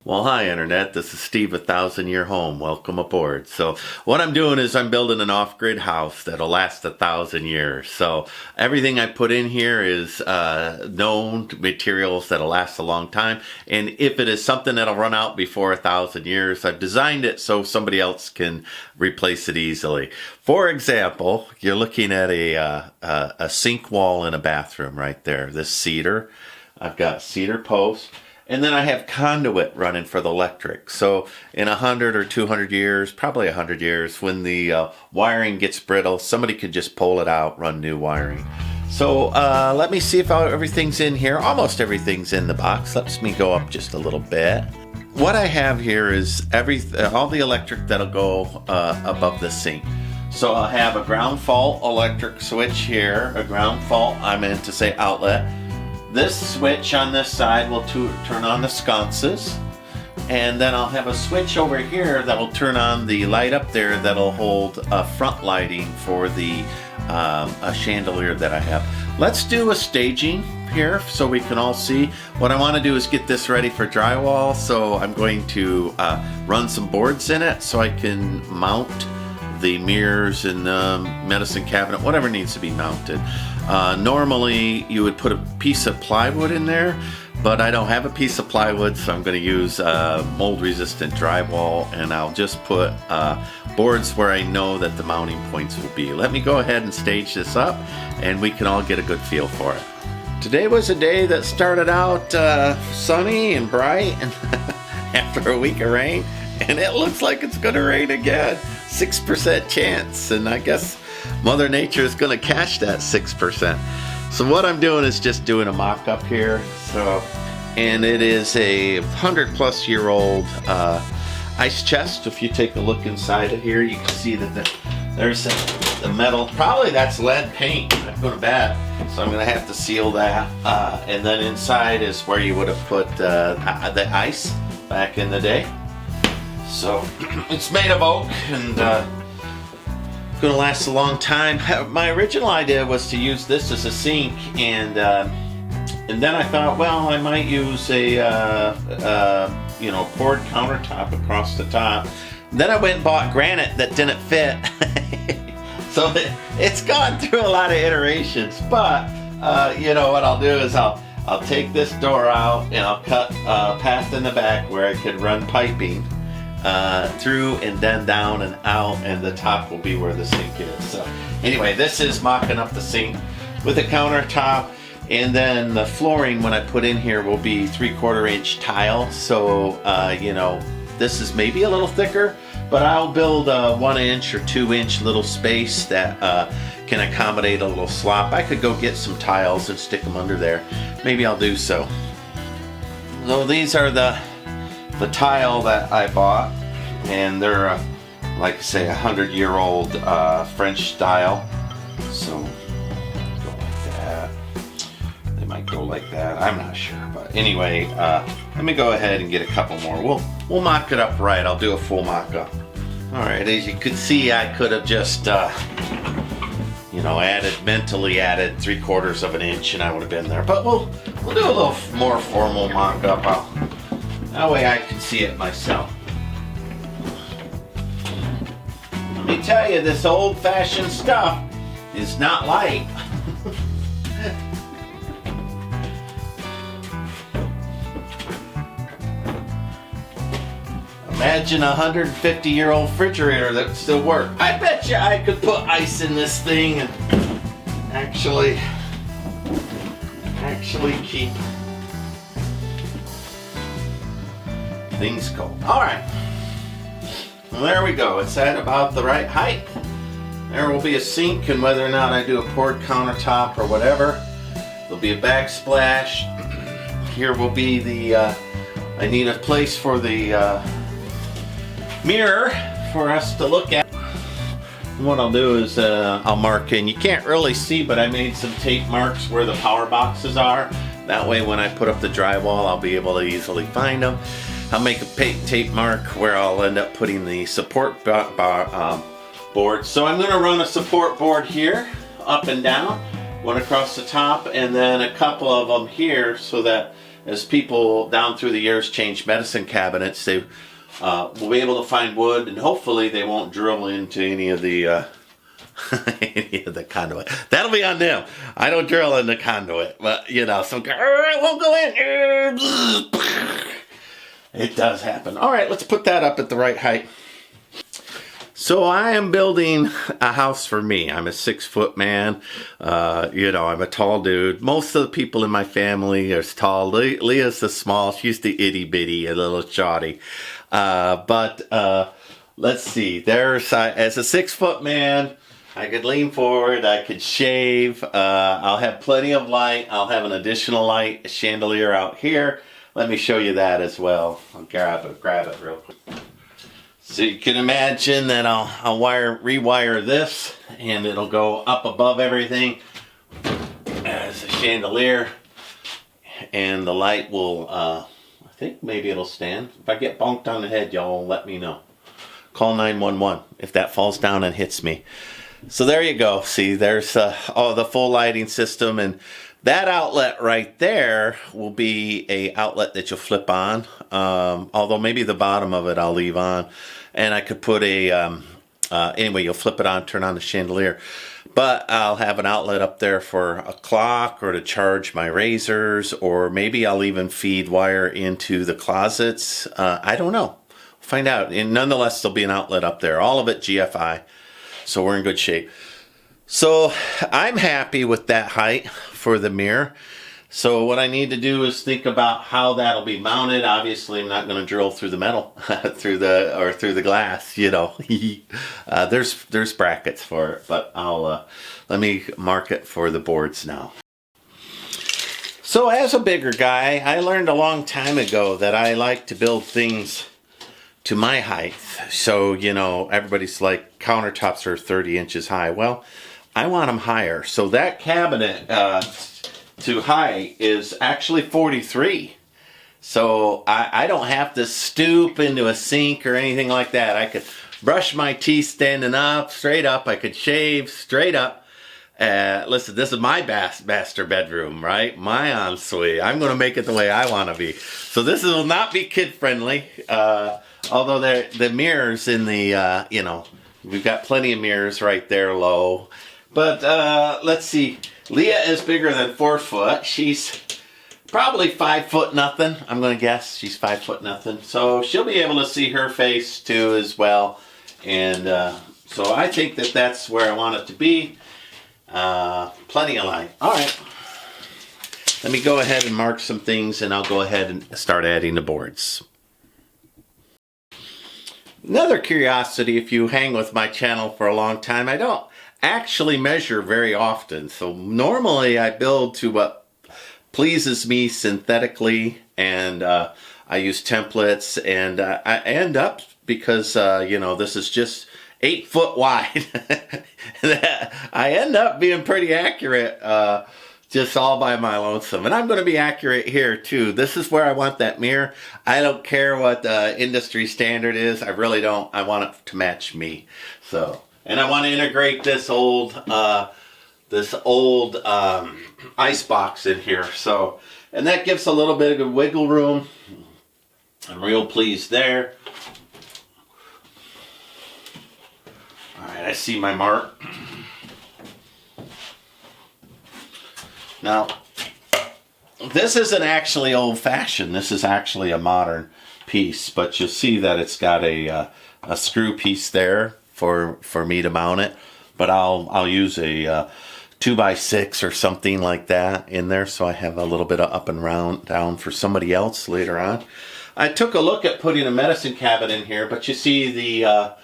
Well, hi Internet, this is Steve, 1,000-Year Home. Welcome aboard. So what I'm doing is I'm building an off-grid house that'll last 1,000 years. So everything I put in here is known materials that'll last a long time. And if it is something that'll run out before 1,000 years, I've designed it so somebody else can replace it easily. For example, you're looking at a sink wall in a bathroom right there. This cedar. I've got cedar posts. And then I have conduit running for the electric. So in 100 or 200 years, probably 100 years, when the wiring gets brittle, somebody could just pull it out, run new wiring. So let me see if everything's in here. Almost everything's in the box. Let me go up just a little bit. What I have here is all the electric that'll go above the sink. So I'll have a ground fault electric switch here, a ground fault, I meant to say outlet. This switch on this side will turn on the sconces, and then I'll have a switch over here that will turn on the light up there that'll hold front lighting for the a chandelier that I have. Let's do a staging here so we can all see. What I want to do is get this ready for drywall, so I'm going to run some boards in it so I can mount the mirrors and the medicine cabinet, whatever needs to be mounted. Normally you would put a piece of plywood in there, but I don't have a piece of plywood, so I'm going to use mold resistant drywall, and I'll just put boards where I know that the mounting points will be. Let me go ahead and stage this up and we can all get a good feel for it. Today was a day that started out sunny and bright and after a week of rain, and it looks like it's going to rain again. 6% chance, and I guess Mother Nature is going to catch that 6%. So what I'm doing is just doing a mock-up here. And it is a 100-plus-year-old ice chest. If you take a look inside of here, you can see that there's the metal. Probably that's lead paint. I'm going to bet. So I'm going to have to seal that. And then inside is where you would have put the ice back in the day. So it's made of oak and going to last a long time. My original idea was to use this as a sink, and then I thought, well, I might use a poured countertop across the top. Then I went and bought granite that didn't fit. So it's gone through a lot of iterations, but what I'll do is I'll take this door out and I'll cut a path in the back where I could run piping through and then down and out, and the top will be where the sink is. So anyway, this is mocking up the sink with a countertop, and then the flooring when I put in here will be 3/4 inch tile. So this is maybe a little thicker, but I'll build a 1 inch or 2 inch little space that can accommodate a little slop. I could go get some tiles and stick them under there. Maybe I'll do so. So these are the tile that I bought, and they're like I say, 100-year-old French style. So go like that. They might go like that. I'm not sure, but anyway, let me go ahead and get a couple more. We'll mock it up right. I'll do a full mock-up. All right, as you could see, I could have just mentally added 3/4 of an inch, and I would have been there. But we'll do a little more formal mock-up. That way I can see it myself. Let me tell you, this old-fashioned stuff is not light. Imagine a 150-year-old refrigerator that would still work. I bet you I could put ice in this thing and actually keep things cold. All right. Well, there we go. It's at about the right height. There will be a sink, and whether or not I do a poured countertop or whatever, there'll be a backsplash. Here will be the, I need a place for the mirror for us to look at. And what I'll do is I'll mark in. You can't really see, but I made some tape marks where the power boxes are. That way when I put up the drywall, I'll be able to easily find them. I'll make a tape mark where I'll end up putting the support board. So I'm going to run a support board here, up and down, one across the top, and then a couple of them here so that as people down through the years change medicine cabinets, they will be able to find wood, and hopefully they won't drill into any of the any of the conduit. That'll be on them. I don't drill in the conduit, but you know, some it won't go in. It does happen. All right, let's put that up at the right height. So I am building a house for me. I'm a 6-foot man. You know, I'm a tall dude. Most of the people in my family are tall. Leah's the small. She's the itty bitty, a little shoddy. But let's see. There's as a 6-foot man, I could lean forward. I could shave. I'll have plenty of light. I'll have an additional light, a chandelier out here. Let me show you that as well. I'll grab it real quick. So you can imagine that I'll rewire this, and it'll go up above everything as a chandelier, and the light will, I think maybe it'll stand. If I get bonked on the head, y'all let me know. Call 911 if that falls down and hits me. So there you go. See, there's the full lighting system, and that outlet right there will be a outlet that you'll flip on. Although maybe the bottom of it I'll leave on. And I could put a, anyway, you'll flip it on, turn on the chandelier. But I'll have an outlet up there for a clock or to charge my razors, or maybe I'll even feed wire into the closets. I don't know. Find out. And nonetheless, there'll be an outlet up there. All of it GFI. So we're in good shape. So I'm happy with that height for the mirror. So what I need to do is think about how that'll be mounted. Obviously, I'm not going to drill through the metal, through the glass. You know, there's brackets for it, but I'll let me mark it for the boards now. So as a bigger guy, I learned a long time ago that I like to build things to my height. So you know, everybody's like countertops are 30 inches high. Well, I want them higher. So that cabinet to height is actually 43. So I don't have to stoop into a sink or anything like that. I could brush my teeth standing up, straight up. I could shave straight up. Listen, this is my master bedroom, right? My ensuite. I'm going to make it the way I want to be. So this will not be kid friendly. Although the mirrors in the, you know, we've got plenty of mirrors right there low. But let's see. Leah is bigger than 4 foot. She's probably 5 foot nothing. I'm going to guess she's 5 foot nothing. So she'll be able to see her face too as well. And so I think that that's where I want it to be. Plenty of light. All right. Let me go ahead and mark some things, and I'll go ahead and start adding the boards. Another curiosity, if you hang with my channel for a long time, I don't actually measure very often. So normally I build to what pleases me synthetically, and I use templates, and I end up, because you know, this is just 8 foot wide, I end up being pretty accurate just all by my lonesome. And I'm going to be accurate here too. This is where I want that mirror. I don't care what the industry standard is. I really don't. I want it to match me. So, and I want to integrate this old ice box in here. So, and that gives a little bit of wiggle room. I'm real pleased there. All right, I see my mark. Now, this isn't actually old-fashioned. This is actually a modern piece, but you'll see that it's got a screw piece there for me to mount it. But I'll use a 2x6 or something like that in there, so I have a little bit of up and round down for somebody else later on. I took a look at putting a medicine cabinet in here, but you see the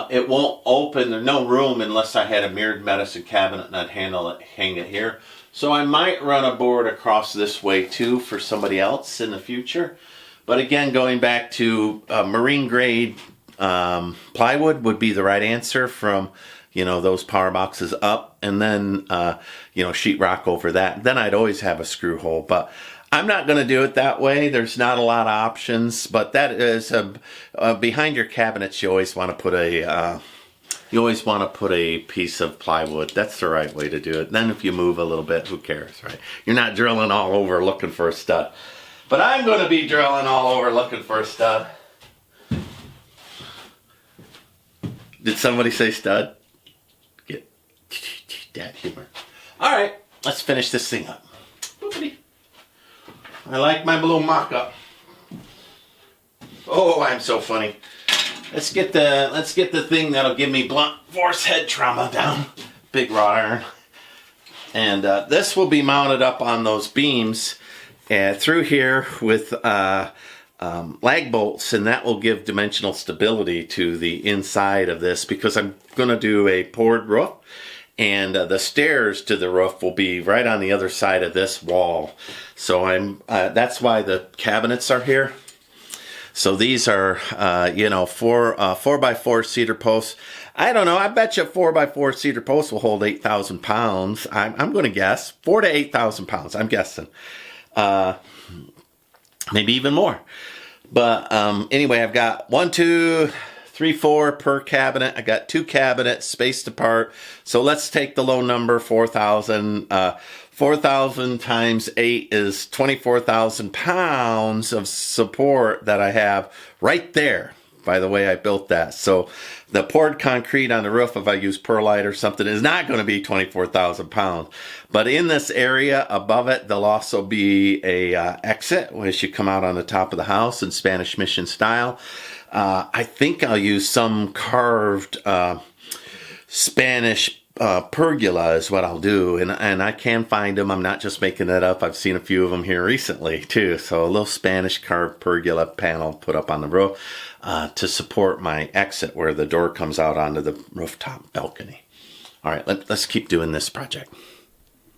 it won't open. There's no room unless I had a mirrored medicine cabinet, and I'd hang it here. So I might run a board across this way too for somebody else in the future. But again, going back to marine grade plywood would be the right answer from, you know, those power boxes up, and then you know, sheetrock over that. Then I'd always have a screw hole, but I'm not going to do it that way. There's not a lot of options, but that is behind your cabinets. You always want to put a piece of plywood. That's the right way to do it. Then if you move a little bit, who cares, right? You're not drilling all over looking for a stud. But I'm going to be drilling all over looking for a stud. Did somebody say stud? Get that humor. All right, let's finish this thing up. I like my blue mock-up. Oh, I'm so funny. Let's get the thing that'll give me blunt force head trauma down. Big wrought iron. And this will be mounted up on those beams through here with lag bolts, and that will give dimensional stability to the inside of this, because I'm going to do a poured roof, and the stairs to the roof will be right on the other side of this wall. So that's why the cabinets are here. So these are, 4x4 cedar posts. I don't know. I bet you a 4x4 cedar post will hold 8,000 pounds. I'm going to guess 4,000 to 8,000 pounds. I'm guessing. Maybe even more. But anyway, I've got 1, 2, 3, 4 per cabinet. I got 2 cabinets spaced apart. So let's take the low number, 4,000. 4,000 times 8 is 24,000 pounds of support that I have right there by the way I built that. So the poured concrete on the roof, if I use perlite or something, is not going to be 24,000 pounds. But in this area above it, there'll also be a exit as you come out on the top of the house in Spanish Mission style. I think I'll use some carved Spanish pergola is what I'll do, and I can find them. I'm not just making that up. I've seen a few of them here recently too. So a little Spanish carved pergola panel put up on the roof to support my exit where the door comes out onto the rooftop balcony. All right, let's keep doing this project.